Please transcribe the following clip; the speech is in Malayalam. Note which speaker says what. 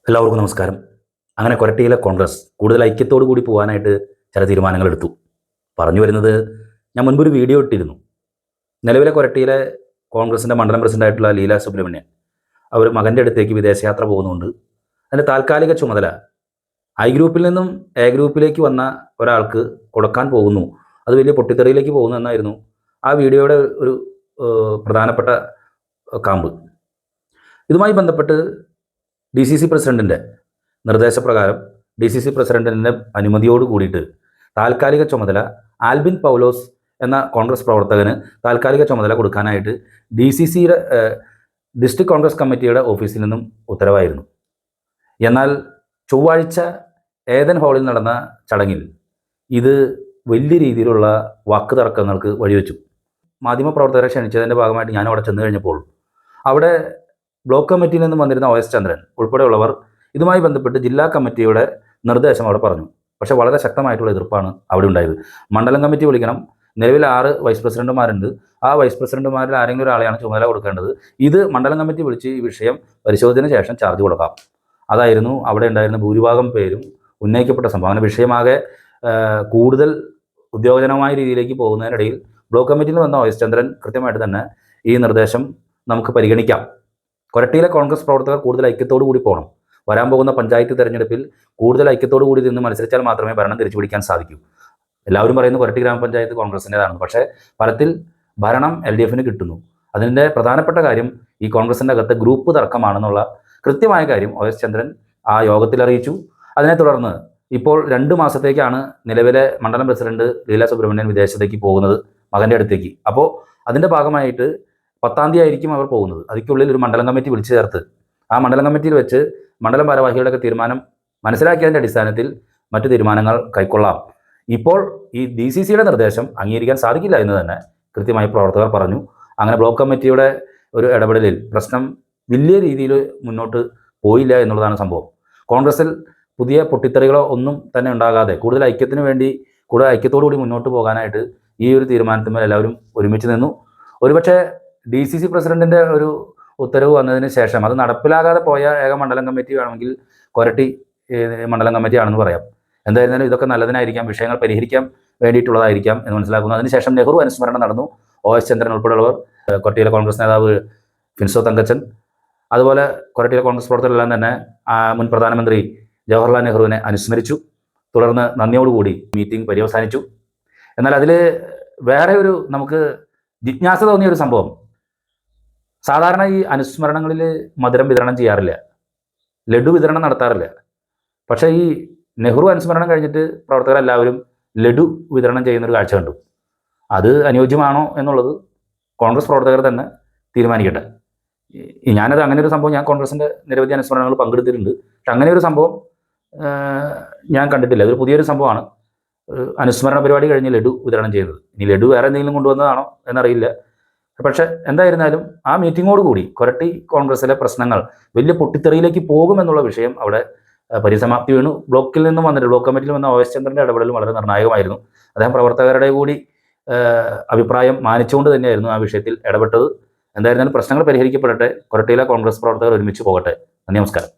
Speaker 1: എല്ലാവർക്കും നമസ്കാരം. അങ്ങനെ കൊരട്ടിയിലെ കോൺഗ്രസ് കൂടുതൽ ഐക്യത്തോടു കൂടി പോകാനായിട്ട് ചില തീരുമാനങ്ങൾ എടുത്തു. പറഞ്ഞു വരുന്നത്, ഞാൻ മുൻപൊരു വീഡിയോ ഇട്ടിരുന്നു. നിലവിലെ കൊരട്ടിയിലെ കോൺഗ്രസിൻ്റെ മണ്ഡലം പ്രസിഡൻ്റായിട്ടുള്ള ലീല സുബ്രഹ്മണ്യൻ അവർ മകൻ്റെ അടുത്തേക്ക് വിദേശയാത്ര പോകുന്നുണ്ട്. അതിൻ്റെ താൽക്കാലിക ചുമതല ഐ ഗ്രൂപ്പിൽ നിന്നും എ ഗ്രൂപ്പിലേക്ക് വന്ന ഒരാൾക്ക് കൊടുക്കാൻ പോകുന്നു. അത് വലിയ പൊട്ടിത്തെറിയിലേക്ക് പോകുന്നു എന്നായിരുന്നു ആ വീഡിയോയുടെ ഒരു പ്രധാനപ്പെട്ട കാമ്പ്. ഇതുമായി ബന്ധപ്പെട്ട് ഡി സി സി പ്രസിഡൻറ്റിൻ്റെ നിർദ്ദേശപ്രകാരം ഡി സി സി പ്രസിഡൻറ്റിൻ്റെ അനുമതിയോട് കൂടിയിട്ട് താൽക്കാലിക ചുമതല ആൽബിൻ പൗലോസ് എന്ന കോൺഗ്രസ് പ്രവർത്തകന് താൽക്കാലിക ചുമതല കൊടുക്കാനായിട്ട് ഡി സി സിയുടെ ഡിസ്ട്രിക്ട് കോൺഗ്രസ് കമ്മിറ്റിയുടെ ഓഫീസിൽ നിന്നും ഉത്തരവായിരുന്നു. എന്നാൽ ചൊവ്വാഴ്ച ഏതൻ ഹാളിൽ നടന്ന ചടങ്ങിൽ ഇത് വലിയ രീതിയിലുള്ള വാക്കുതർക്കങ്ങൾക്ക് വഴിവെച്ചു. മാധ്യമപ്രവർത്തകരെ ക്ഷണിച്ചതിൻ്റെ ഭാഗമായിട്ട് ഞാൻ അവിടെ ചെന്ന് കഴിഞ്ഞപ്പോൾ അവിടെ ബ്ലോക്ക് കമ്മിറ്റിയിൽ നിന്നും വന്നിരുന്ന OS ചന്ദ്രൻ ഉൾപ്പെടെയുള്ളവർ ഇതുമായി ബന്ധപ്പെട്ട് ജില്ലാ കമ്മിറ്റിയുടെ നിർദ്ദേശം അവിടെ പറഞ്ഞു. പക്ഷേ വളരെ ശക്തമായിട്ടുള്ള എതിർപ്പാണ് അവിടെ ഉണ്ടായത്. മണ്ഡലം കമ്മിറ്റി വിളിക്കണം, നിലവിൽ 6 വൈസ് പ്രസിഡന്റുമാരുണ്ട്, ആ വൈസ് പ്രസിഡന്റുമാരിൽ ആരെങ്കിലും ഒരാളെയാണ് ചുമതല കൊടുക്കേണ്ടത്, ഇത് മണ്ഡലം കമ്മിറ്റി വിളിച്ച് ഈ വിഷയം പരിശോധനയ്ക്ക് ശേഷം ചാർജ് കൊടുക്കാം. അതായിരുന്നു അവിടെ ഉണ്ടായിരുന്ന ഭൂരിഭാഗം പേരും ഉന്നയിക്കപ്പെട്ട സംഭവം. അങ്ങനെ വിഷയമാകെ കൂടുതൽ ഉദ്യോഗജനമായ രീതിയിലേക്ക് പോകുന്നതിനിടയിൽ ബ്ലോക്ക് കമ്മിറ്റിയിൽ വന്ന OS ചന്ദ്രൻ കൃത്യമായിട്ട് തന്നെ ഈ നിർദ്ദേശം നമുക്ക് പരിഗണിക്കാം, കൊരട്ടിയിലെ കോൺഗ്രസ് പ്രവർത്തകർ കൂടുതൽ ഐക്യത്തോടു കൂടി പോകണം, വരാൻ പോകുന്ന പഞ്ചായത്ത് തെരഞ്ഞെടുപ്പിൽ കൂടുതൽ ഐക്യത്തോടു കൂടി നിന്ന് മത്സരിച്ചാൽ മാത്രമേ ഭരണം തിരിച്ചു പിടിക്കാൻ സാധിക്കൂ. എല്ലാവരും പറയുന്നു കൊരട്ടി ഗ്രാമപഞ്ചായത്ത് കോൺഗ്രസിൻ്റെതാണ്, പക്ഷേ ഫലത്തിൽ ഭരണം LDF കിട്ടുന്നു. അതിൻ്റെ പ്രധാനപ്പെട്ട കാര്യം ഈ കോൺഗ്രസിൻ്റെ അകത്ത് ഗ്രൂപ്പ് തർക്കമാണെന്നുള്ള കൃത്യമായ കാര്യം OS ചന്ദ്രൻ ആ യോഗത്തിൽ അറിയിച്ചു. അതിനെ തുടർന്ന് ഇപ്പോൾ 2 മാസത്തേക്കാണ് നിലവിലെ മണ്ഡലം പ്രസിഡന്റ് ലീല സുബ്രഹ്മണ്യൻ വിദേശത്തേക്ക് പോകുന്നത്, മകൻ്റെ അടുത്തേക്ക്. അപ്പോൾ അതിൻ്റെ ഭാഗമായിട്ട് 10-ാം തീയതി ആയിരിക്കും അവർ പോകുന്നത്. അതിക്കുള്ളിൽ ഒരു മണ്ഡലം കമ്മിറ്റി വിളിച്ചു ചേർത്ത് ആ മണ്ഡലം കമ്മിറ്റിയിൽ വെച്ച് മണ്ഡലം ഭാരവാഹികളുടെയൊക്കെ തീരുമാനം മനസ്സിലാക്കിയതിൻ്റെ അടിസ്ഥാനത്തിൽ മറ്റു തീരുമാനങ്ങൾ കൈക്കൊള്ളാം. ഇപ്പോൾ ഈ DCCയുടെ നിർദ്ദേശം അംഗീകരിക്കാൻ സാധിക്കില്ല എന്ന് തന്നെ കൃത്യമായി പ്രവർത്തകർ പറഞ്ഞു. അങ്ങനെ ബ്ലോക്ക് കമ്മിറ്റിയുടെ ഒരു ഇടപെടലിൽ പ്രശ്നം വലിയ രീതിയിൽ മുന്നോട്ട് പോയില്ല എന്നുള്ളതാണ് സംഭവം. കോൺഗ്രസിൽ പുതിയ പൊട്ടിത്തെറികളോ ഒന്നും തന്നെ ഉണ്ടാകാതെ കൂടുതൽ ഐക്യത്തോടു കൂടി മുന്നോട്ട് പോകാനായിട്ട് ഈ ഒരു തീരുമാനത്തിന്മേൽ എല്ലാവരും ഒരുമിച്ച് നിന്നു. ഒരുപക്ഷെ DCC പ്രസിഡന്റിൻ്റെ ഒരു ഉത്തരവ് വന്നതിന് ശേഷം അത് നടപ്പിലാകാതെ പോയ ഏക മണ്ഡലം കമ്മിറ്റി വേണമെങ്കിൽ കൊരട്ടി മണ്ഡലം കമ്മിറ്റിയാണെന്ന് പറയാം. എന്തായിരുന്നാലും ഇതൊക്കെ നല്ലതിനായിരിക്കാം, വിഷയങ്ങൾ പരിഹരിക്കാൻ വേണ്ടിയിട്ടുള്ളതായിരിക്കാം എന്ന് മനസ്സിലാക്കുന്നു. അതിനുശേഷം നെഹ്റു അനുസ്മരണം നടന്നു. OS ചന്ദ്രൻ ഉൾപ്പെടെയുള്ളവർ, കൊരട്ടിയിലെ കോൺഗ്രസ് നേതാവ് ഫിൻസോ തങ്കച്ചൻ, അതുപോലെ കൊരട്ടിയിലെ കോൺഗ്രസ് പ്രവർത്തകരെല്ലാം തന്നെ മുൻ പ്രധാനമന്ത്രി ജവഹർലാൽ നെഹ്റുവിനെ അനുസ്മരിച്ചു. തുടർന്ന് നന്ദിയോടുകൂടി മീറ്റിംഗ് പര്യവസാനിച്ചു. എന്നാൽ അതിൽ വേറെ ഒരു നമുക്ക് ജിജ്ഞാസ തോന്നിയ ഒരു സംഭവം, സാധാരണ ഈ അനുസ്മരണങ്ങളിൽ മധുരം വിതരണം ചെയ്യാറില്ല, ലഡു വിതരണം നടത്താറില്ല. പക്ഷേ ഈ നെഹ്റു അനുസ്മരണം കഴിഞ്ഞിട്ട് പ്രവർത്തകരെല്ലാവരും ലഡു വിതരണം ചെയ്യുന്നൊരു കാഴ്ച കണ്ടു. അത് അനുയോജ്യമാണോ എന്നുള്ളത് കോൺഗ്രസ് പ്രവർത്തകർ തന്നെ തീരുമാനിക്കട്ടെ. ഞാനത് അങ്ങനെ ഒരു സംഭവം, ഞാൻ കോൺഗ്രസിൻ്റെ നിരവധി അനുസ്മരണങ്ങൾ പങ്കെടുത്തിട്ടുണ്ട്, പക്ഷെ അങ്ങനെ ഒരു സംഭവം ഞാൻ കണ്ടിട്ടില്ല. അതൊരു പുതിയൊരു സംഭവമാണ്. അനുസ്മരണ പരിപാടി കഴിഞ്ഞ് ലഡു വിതരണം ചെയ്യുന്നത്. ഇനി ലഡു വേറെ എന്തെങ്കിലും കൊണ്ടുവന്നതാണോ എന്നറിയില്ല. പക്ഷെ എന്തായിരുന്നാലും ആ മീറ്റിങ്ങോടുകൂടി കൊരട്ടി കോൺഗ്രസിലെ പ്രശ്നങ്ങൾ വലിയ പൊട്ടിത്തെറിയിലേക്ക് പോകുമെന്നുള്ള വിഷയം അവിടെ പരിസമാപ്തി വീണു. ബ്ലോക്ക് കമ്മിറ്റിയിൽ വന്ന OS ചന്ദ്രൻ്റെ ഇടപെടലും വളരെ നിർണായകമായിരുന്നു. അദ്ദേഹം പ്രവർത്തകരുടെ കൂടി അഭിപ്രായം മാനിച്ചുകൊണ്ട് തന്നെയായിരുന്നു ആ വിഷയത്തിൽ ഇടപെട്ടത്. എന്തായിരുന്നാലും പ്രശ്നങ്ങൾ പരിഹരിക്കപ്പെടട്ടെ, കൊരട്ടിയിലെ കോൺഗ്രസ് പ്രവർത്തകർ ഒരുമിച്ച് പോകട്ടെ. നന്ദി, നമസ്കാരം.